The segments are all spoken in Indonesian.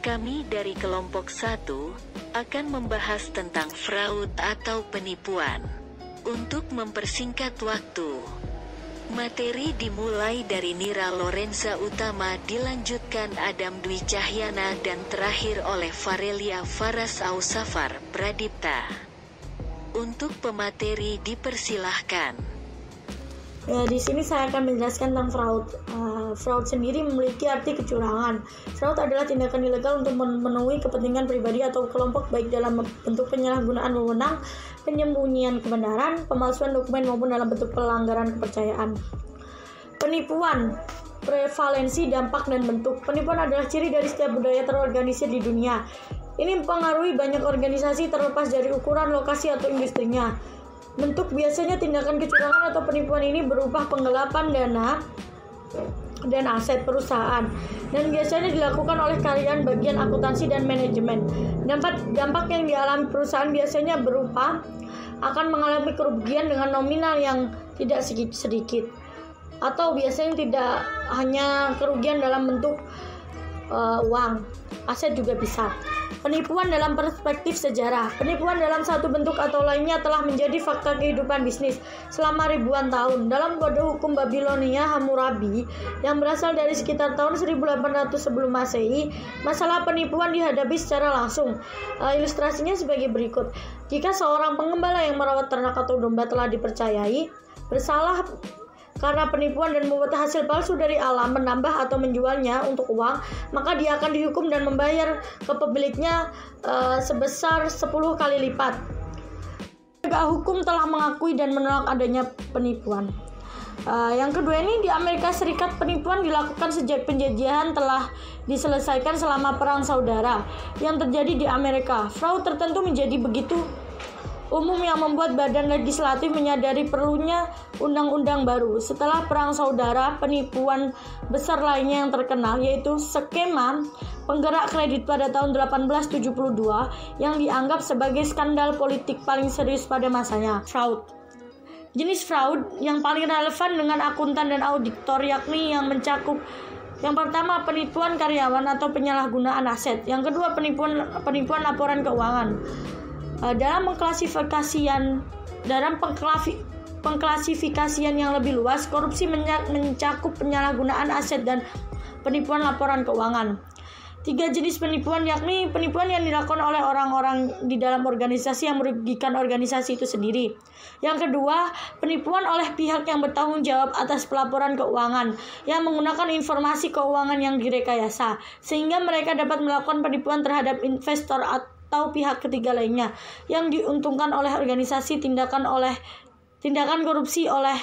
Kami dari kelompok 1 akan membahas tentang fraud atau penipuan. Untuk mempersingkat waktu, materi dimulai dari Nira Lorenza Utama, dilanjutkan Adam Dwi Cahyana, dan terakhir oleh Farelia Faras Ausafar Pradipta. Untuk pemateri dipersilahkan. Di sini saya akan menjelaskan tentang fraud. Fraud sendiri memiliki arti kecurangan. Fraud adalah tindakan ilegal untuk memenuhi kepentingan pribadi atau kelompok, baik dalam bentuk penyalahgunaan wewenang, penyembunyian kebenaran, pemalsuan dokumen, maupun dalam bentuk pelanggaran kepercayaan. Penipuan, prevalensi, dampak, dan bentuk. Penipuan adalah ciri dari setiap budaya terorganisir di dunia. Ini mempengaruhi banyak organisasi terlepas dari ukuran, lokasi, atau industrinya. Bentuk biasanya tindakan kecurangan atau penipuan ini berupa penggelapan dana dan aset perusahaan, dan biasanya dilakukan oleh karyawan bagian akuntansi dan manajemen. Dampak yang dialami perusahaan biasanya berupa akan mengalami kerugian dengan nominal yang tidak sedikit, atau biasanya tidak hanya kerugian dalam bentuk uang, aset juga bisa. Penipuan dalam perspektif sejarah. Penipuan dalam satu bentuk atau lainnya telah menjadi fakta kehidupan bisnis selama ribuan tahun. Dalam kode hukum Babilonia Hammurabi yang berasal dari sekitar tahun 1800 sebelum Masehi, masalah penipuan dihadapi secara langsung. Ilustrasinya sebagai berikut. Jika seorang pengembala yang merawat ternak atau domba telah dipercayai bersalah karena penipuan dan membuat hasil palsu dari alam, menambah atau menjualnya untuk uang, maka dia akan dihukum dan membayar ke pemiliknya sebesar 10 kali lipat. Penegak hukum telah mengakui dan menolak adanya penipuan. Yang kedua ini, di Amerika Serikat penipuan dilakukan sejak penjajahan telah diselesaikan selama Perang Saudara yang terjadi di Amerika. Fraud tertentu menjadi begitu umum yang membuat badan legislatif menyadari perlunya undang-undang baru. Setelah Perang Saudara, penipuan besar lainnya yang terkenal yaitu skema penggerak kredit pada tahun 1872 yang dianggap sebagai skandal politik paling serius pada masanya. Fraud. Jenis fraud yang paling relevan dengan akuntan dan auditor yakni yang mencakup: yang pertama, penipuan karyawan atau penyalahgunaan aset. Yang kedua, penipuan laporan keuangan. Dalam pengklasifikasian yang lebih luas, korupsi mencakup penyalahgunaan aset dan penipuan laporan keuangan. 3 jenis penipuan yakni penipuan yang dilakukan oleh orang-orang di dalam organisasi yang merugikan organisasi itu sendiri. Yang kedua, penipuan oleh pihak yang bertanggung jawab atas pelaporan keuangan yang menggunakan informasi keuangan yang direkayasa sehingga mereka dapat melakukan penipuan terhadap investor atau pihak ketiga lainnya yang diuntungkan oleh organisasi. Tindakan korupsi oleh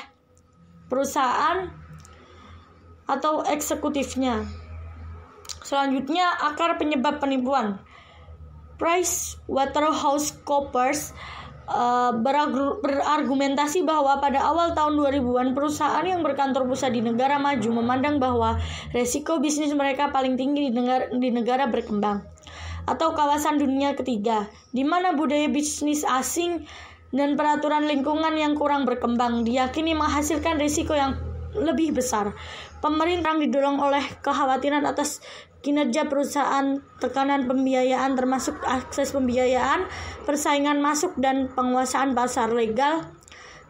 perusahaan atau eksekutifnya. Selanjutnya, akar penyebab penipuan. PricewaterhouseCoopers berargumentasi bahwa pada awal tahun 2000-an perusahaan yang berkantor pusat di negara maju memandang bahwa resiko bisnis mereka paling tinggi di negara berkembang atau kawasan dunia ketiga, di mana budaya bisnis asing dan peraturan lingkungan yang kurang berkembang diyakini menghasilkan risiko yang lebih besar. Pemerintah didorong oleh kekhawatiran atas kinerja perusahaan, tekanan pembiayaan termasuk akses pembiayaan, persaingan masuk dan penguasaan pasar legal,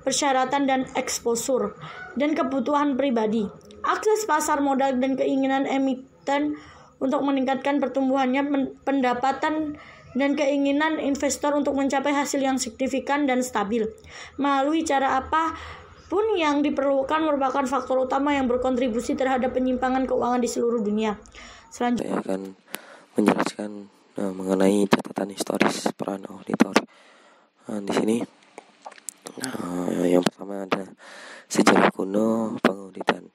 persyaratan dan eksposur, dan kebutuhan pribadi, akses pasar modal dan keinginan emiten untuk meningkatkan pertumbuhannya, pendapatan dan keinginan investor untuk mencapai hasil yang signifikan dan stabil. Melalui cara apapun yang diperlukan merupakan faktor utama yang berkontribusi terhadap penyimpangan keuangan di seluruh dunia. Selanjutnya saya akan menjelaskan mengenai catatan historis peran auditor. Di sini yang pertama ada sejarah kuno pengauditan.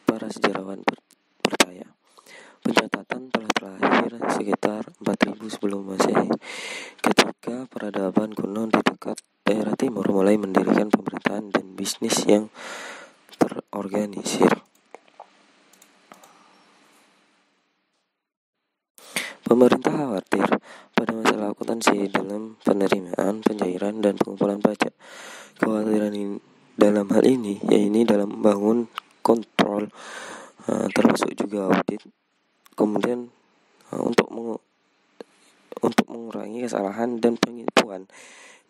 Para sejarawan percaya pencatatan telah terlahir sekitar 4000 sebelum Masehi, ketika peradaban kuno di dekat daerah timur mulai mendirikan pemerintahan dan bisnis yang terorganisir. Pemerintah khawatir pada masalah akuntansi dalam penerimaan, pencairan, dan pengumpulan pajak. Kekhawatiran dalam hal ini, yaitu dalam membangun kontrol, termasuk juga audit. Kemudian untuk mengurangi kesalahan dan penipuan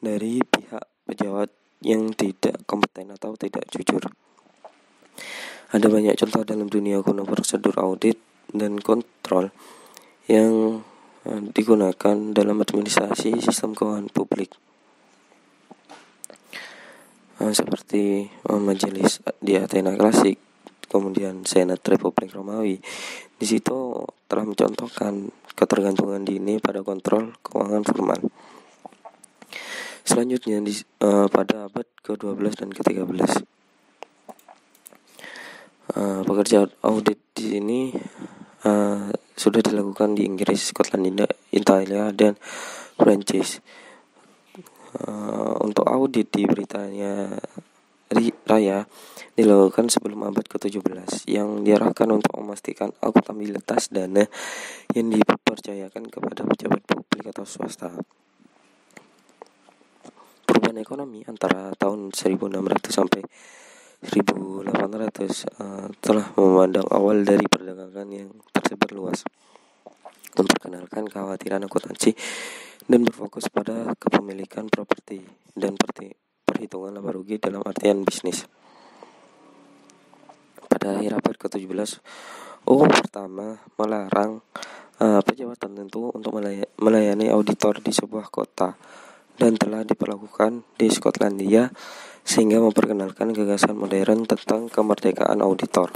dari pihak pejabat yang tidak kompeten atau tidak jujur. Ada banyak contoh dalam dunia guna prosedur audit dan kontrol yang digunakan dalam administrasi sistem keuangan publik, seperti majelis di Athena klasik, kemudian Senat Republik Romawi. Di situ telah mencontohkan ketergantungan dini pada kontrol keuangan formal. Selanjutnya pada abad ke-12 dan ke-13, pekerjaan audit di sini sudah dilakukan di Inggris, Skotlandia, Italia, dan Prancis. Untuk audit di Britania Raya dilakukan sebelum abad ke-17, yang diarahkan untuk memastikan akuntabilitas dana yang dipercayakan kepada pejabat publik atau swasta. Perubahan ekonomi antara tahun 1600 sampai 1800 telah memandang awal dari perdagangan yang tersebar luas, memperkenalkan kekhawatiran akuntansi, dan berfokus pada kepemilikan properti dan perhitungan laba rugi dalam artian bisnis. Pada akhir abad ke-17, pertama melarang pejabat tertentu untuk melayani auditor di sebuah kota, dan telah diperlakukan di Skotlandia, sehingga memperkenalkan gagasan modern tentang kemerdekaan auditor.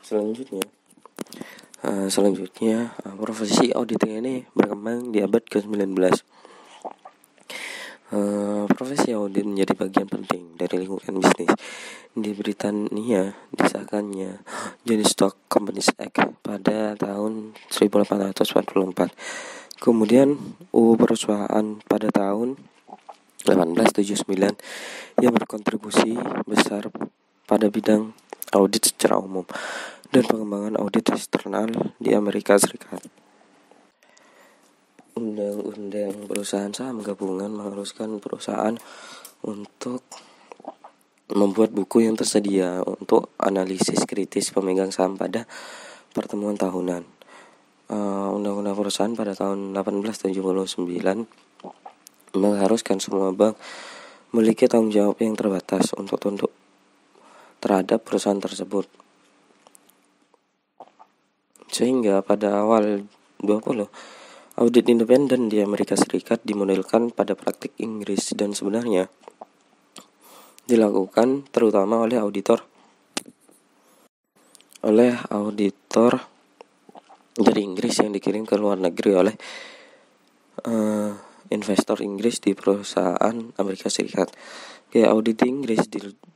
Selanjutnya, profesi auditing ini berkembang di abad ke-19. Profesi audit menjadi bagian penting dari lingkungan bisnis. Di Britania disahkannya Joint Stock Companies Act pada tahun 1844. Kemudian perusahaan pada tahun 1879 yang berkontribusi besar pada bidang audit secara umum dan pengembangan audit eksternal di Amerika Serikat. Undang-undang perusahaan saham gabungan mengharuskan perusahaan untuk membuat buku yang tersedia untuk analisis kritis pemegang saham pada pertemuan tahunan. Undang-undang perusahaan pada tahun 1879 mengharuskan semua bank memiliki tanggung jawab yang terbatas untuk tunduk terhadap perusahaan tersebut. Sehingga pada awal 20, audit independen di Amerika Serikat dimodelkan pada praktik Inggris dan sebenarnya dilakukan terutama oleh auditor dari Inggris yang dikirim ke luar negeri oleh investor Inggris di perusahaan Amerika Serikat. Audit Inggris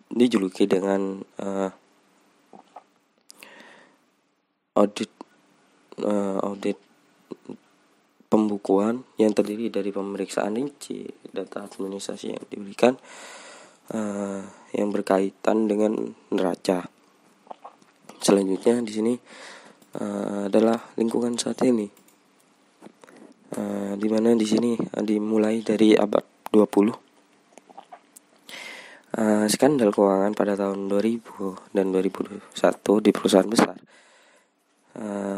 dijuluki dengan audit pembukuan yang terdiri dari pemeriksaan rinci data administrasi yang diberikan yang berkaitan dengan neraca. Selanjutnya di sini adalah lingkungan saat ini, di mana di sini dimulai dari abad 20. Skandal keuangan pada tahun 2000 dan 2001 di perusahaan besar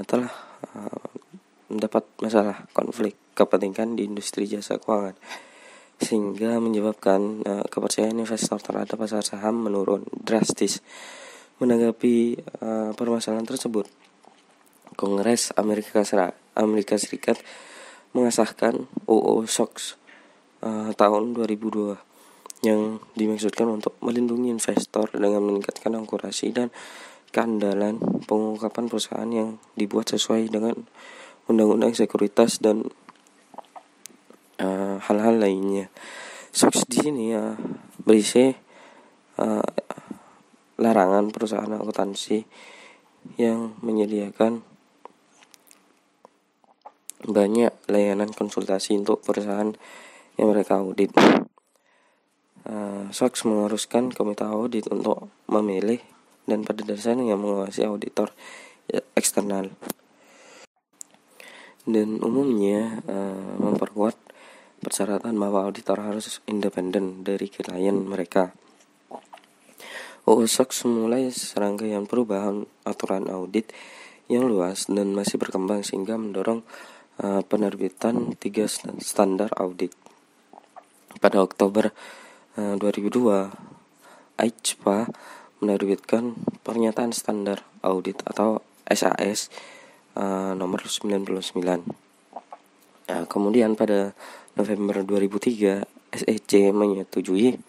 telah mendapat masalah konflik kepentingan di industri jasa keuangan, sehingga menyebabkan kepercayaan investor terhadap pasar saham menurun drastis. Menanggapi permasalahan tersebut, Kongres Amerika Serikat mengesahkan UU SOX tahun 2002 yang dimaksudkan untuk melindungi investor dengan meningkatkan akurasi dan keandalan pengungkapan perusahaan yang dibuat sesuai dengan undang-undang sekuritas dan hal-hal lainnya. SOX di sini berisi larangan perusahaan akuntansi yang menyediakan banyak layanan konsultasi untuk perusahaan yang mereka audit. SOX mengharuskan komite audit untuk memilih dan pada dasarnya mengawasi auditor eksternal, dan umumnya memperkuat persyaratan bahwa auditor harus independen dari klien mereka. UU SOX memulai serangkaian perubahan aturan audit yang luas dan masih berkembang sehingga mendorong penerbitan 3 standar audit. Pada Oktober 2002, AICPA menerbitkan Pernyataan Standar Audit atau SAS nomor 99. Kemudian pada November 2003, SEC menyetujui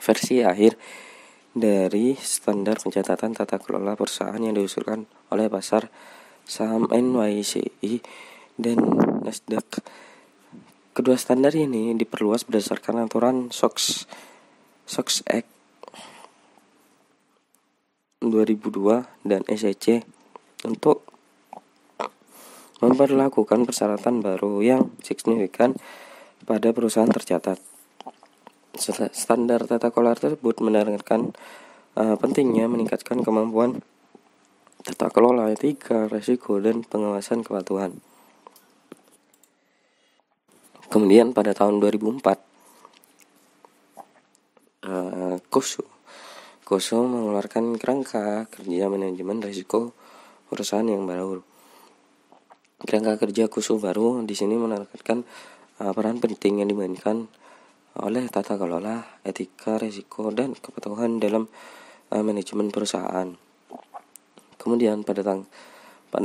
versi akhir dari standar pencatatan tata kelola perusahaan yang diusulkan oleh pasar saham NYSE dan Nasdaq. Kedua standar ini diperluas berdasarkan aturan SOX Act 2002 dan SEC untuk memperlakukan persyaratan baru yang signifikan pada perusahaan tercatat. Standar tata kelola tersebut menekankan pentingnya meningkatkan kemampuan tata kelola, etika, resiko, dan pengawasan kepatuhan. Kemudian pada tahun 2004, KOSO mengeluarkan kerangka kerja manajemen risiko perusahaan yang baru. Kerangka kerja KOSO baru di sini menekankan peran penting yang dimainkan oleh tata kelola, etika, risiko, dan kepatuhan dalam manajemen perusahaan. Kemudian pada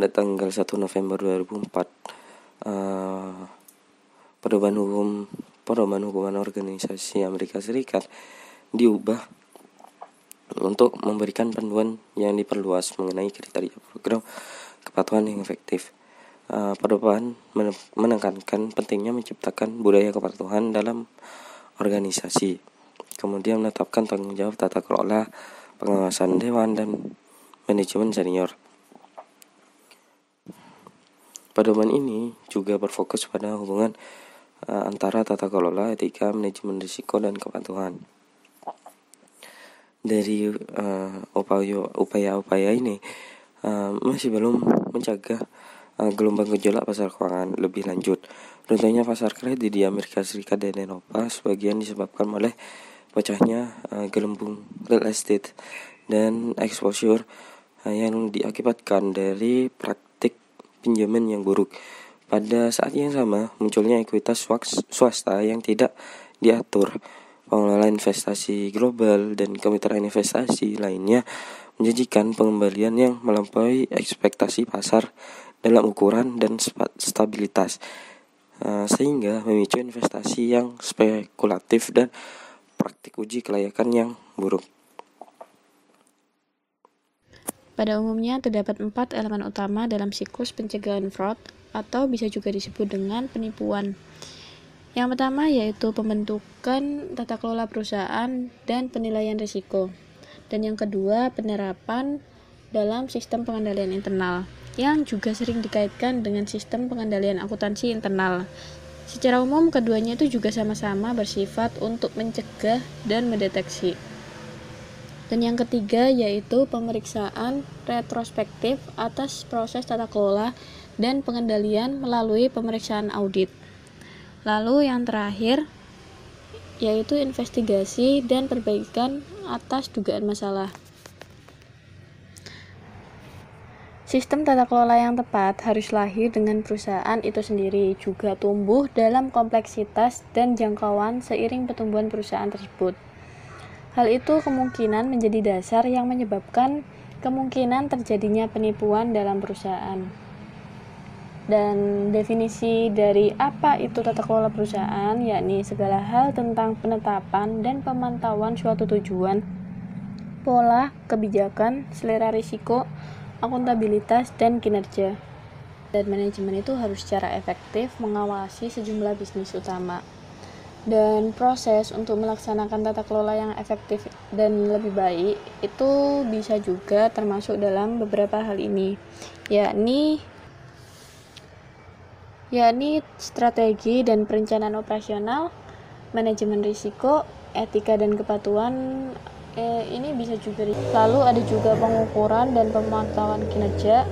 tanggal 1 November 2004, Pedoman Hukuman Organisasi Amerika Serikat diubah untuk memberikan panduan yang diperluas mengenai kriteria program kepatuhan yang efektif. Pedoman menekankan pentingnya menciptakan budaya kepatuhan dalam organisasi, kemudian menetapkan tanggung jawab tata kelola, pengawasan dewan, dan manajemen senior. Pedoman ini juga berfokus pada hubungan antara tata kelola, etika, manajemen risiko, dan kepatuhan. Dari upaya-upaya ini masih belum mencegah gelombang gejolak pasar keuangan lebih lanjut. Contohnya pasar kredit di Amerika Serikat dan Eropa sebagian disebabkan oleh pecahnya gelembung real estate dan exposure yang diakibatkan dari praktik pinjaman yang buruk. Pada saat yang sama, munculnya ekuitas swasta yang tidak diatur. Pengelola investasi global dan kemitraan investasi lainnya menjanjikan pengembalian yang melampaui ekspektasi pasar dalam ukuran dan stabilitas, sehingga memicu investasi yang spekulatif dan praktik uji kelayakan yang buruk. Pada umumnya terdapat 4 elemen utama dalam siklus pencegahan fraud atau bisa juga disebut dengan penipuan. Yang pertama yaitu pembentukan tata kelola perusahaan dan penilaian risiko. Dan yang kedua penerapan dalam sistem pengendalian internal yang juga sering dikaitkan dengan sistem pengendalian akuntansi internal. Secara umum keduanya itu juga sama-sama bersifat untuk mencegah dan mendeteksi. Dan yang ketiga yaitu pemeriksaan retrospektif atas proses tata kelola dan pengendalian melalui pemeriksaan audit. Lalu yang terakhir yaitu investigasi dan perbaikan atas dugaan masalah. Sistem tata kelola yang tepat harus lahir dengan perusahaan itu sendiri, juga tumbuh dalam kompleksitas dan jangkauan seiring pertumbuhan perusahaan tersebut. Hal itu kemungkinan menjadi dasar yang menyebabkan kemungkinan terjadinya penipuan dalam perusahaan. Dan definisi dari apa itu tata kelola perusahaan, yakni segala hal tentang penetapan dan pemantauan suatu tujuan, pola, kebijakan, selera risiko, akuntabilitas, dan kinerja. Dan manajemen itu harus secara efektif mengawasi sejumlah bisnis utama. Dan proses untuk melaksanakan tata kelola yang efektif dan lebih baik itu bisa juga termasuk dalam beberapa hal ini, yakni strategi dan perencanaan operasional, manajemen risiko, etika dan kepatuhan. Ini bisa juga. Lalu ada juga pengukuran dan pemantauan kinerja,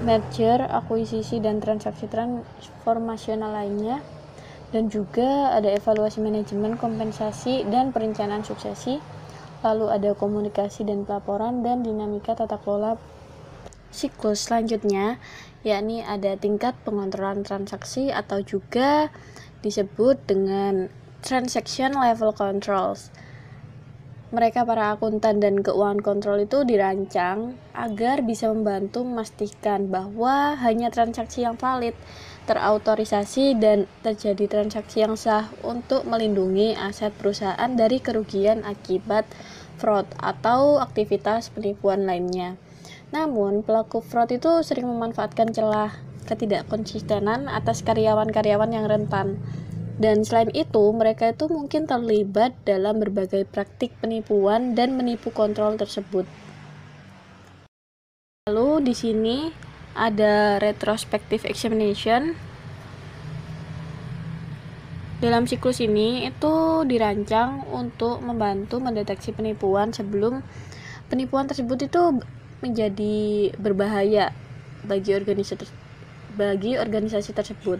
merger, akuisisi, dan transaksi transformasional lainnya. Dan juga ada evaluasi manajemen, kompensasi, dan perencanaan suksesi. lalu ada komunikasi dan pelaporan, dan dinamika tata kelola siklus selanjutnya, yakni ada tingkat pengontrolan transaksi atau juga disebut dengan transaction level controls. Mereka para akuntan dan keuangan kontrol itu dirancang agar bisa membantu memastikan bahwa hanya transaksi yang valid, terautorisasi, dan terjadi transaksi yang sah untuk melindungi aset perusahaan dari kerugian akibat fraud atau aktivitas penipuan lainnya. Namun, pelaku fraud itu sering memanfaatkan celah ketidakkonsistenan atas karyawan-karyawan yang rentan. Dan selain itu, mereka itu mungkin terlibat dalam berbagai praktik penipuan dan menipu kontrol tersebut. Lalu di sini ada retrospective examination. Dalam siklus ini itu dirancang untuk membantu mendeteksi penipuan sebelum penipuan tersebut itu menjadi berbahaya bagi organisasi tersebut.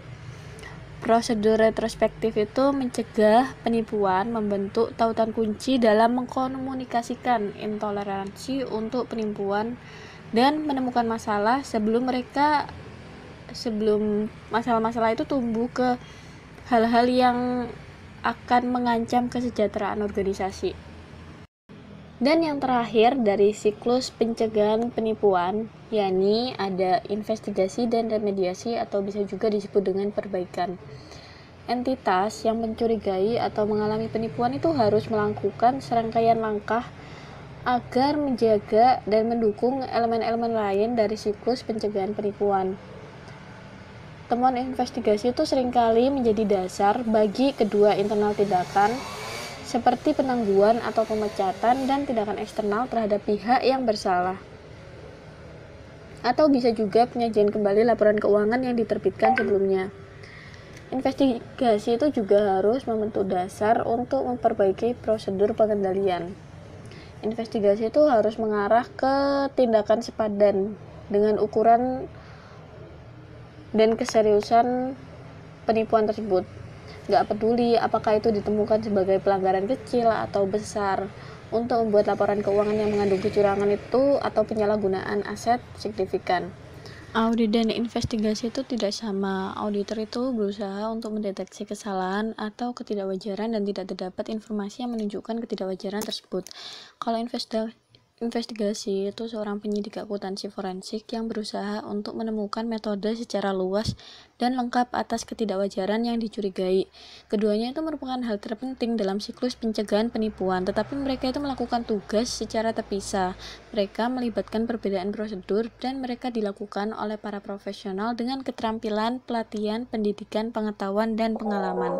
Prosedur retrospektif itu mencegah penipuan membentuk tautan kunci dalam mengkomunikasikan intoleransi untuk penipuan dan menemukan masalah sebelum masalah-masalah itu tumbuh ke hal-hal yang akan mengancam kesejahteraan organisasi. Dan yang terakhir dari siklus pencegahan penipuan, yakni ada investigasi dan remediasi atau bisa juga disebut dengan perbaikan. Entitas yang mencurigai atau mengalami penipuan itu harus melakukan serangkaian langkah agar menjaga dan mendukung elemen-elemen lain dari siklus pencegahan penipuan. Temuan investigasi itu seringkali menjadi dasar bagi kedua internal tindakan, seperti penangguhan atau pemecatan dan tindakan eksternal terhadap pihak yang bersalah. Atau bisa juga penyajian kembali laporan keuangan yang diterbitkan sebelumnya. Investigasi itu juga harus membentuk dasar untuk memperbaiki prosedur pengendalian. Investigasi itu harus mengarah ke tindakan sepadan dengan ukuran dan keseriusan penipuan tersebut. Gak peduli apakah itu ditemukan sebagai pelanggaran kecil atau besar, untuk membuat laporan keuangan yang mengandung kecurangan itu atau penyalahgunaan aset signifikan. Audit dan investigasi itu tidak sama. Auditor itu berusaha untuk mendeteksi kesalahan atau ketidakwajaran dan tidak terdapat informasi yang menunjukkan ketidakwajaran tersebut. Kalau investigasi itu seorang penyidik akuntansi forensik yang berusaha untuk menemukan metode secara luas dan lengkap atas ketidakwajaran yang dicurigai. Keduanya itu merupakan hal terpenting dalam siklus pencegahan penipuan, tetapi mereka itu melakukan tugas secara terpisah. Mereka melibatkan perbedaan prosedur dan mereka dilakukan oleh para profesional dengan keterampilan, pelatihan, pendidikan, pengetahuan, dan pengalaman.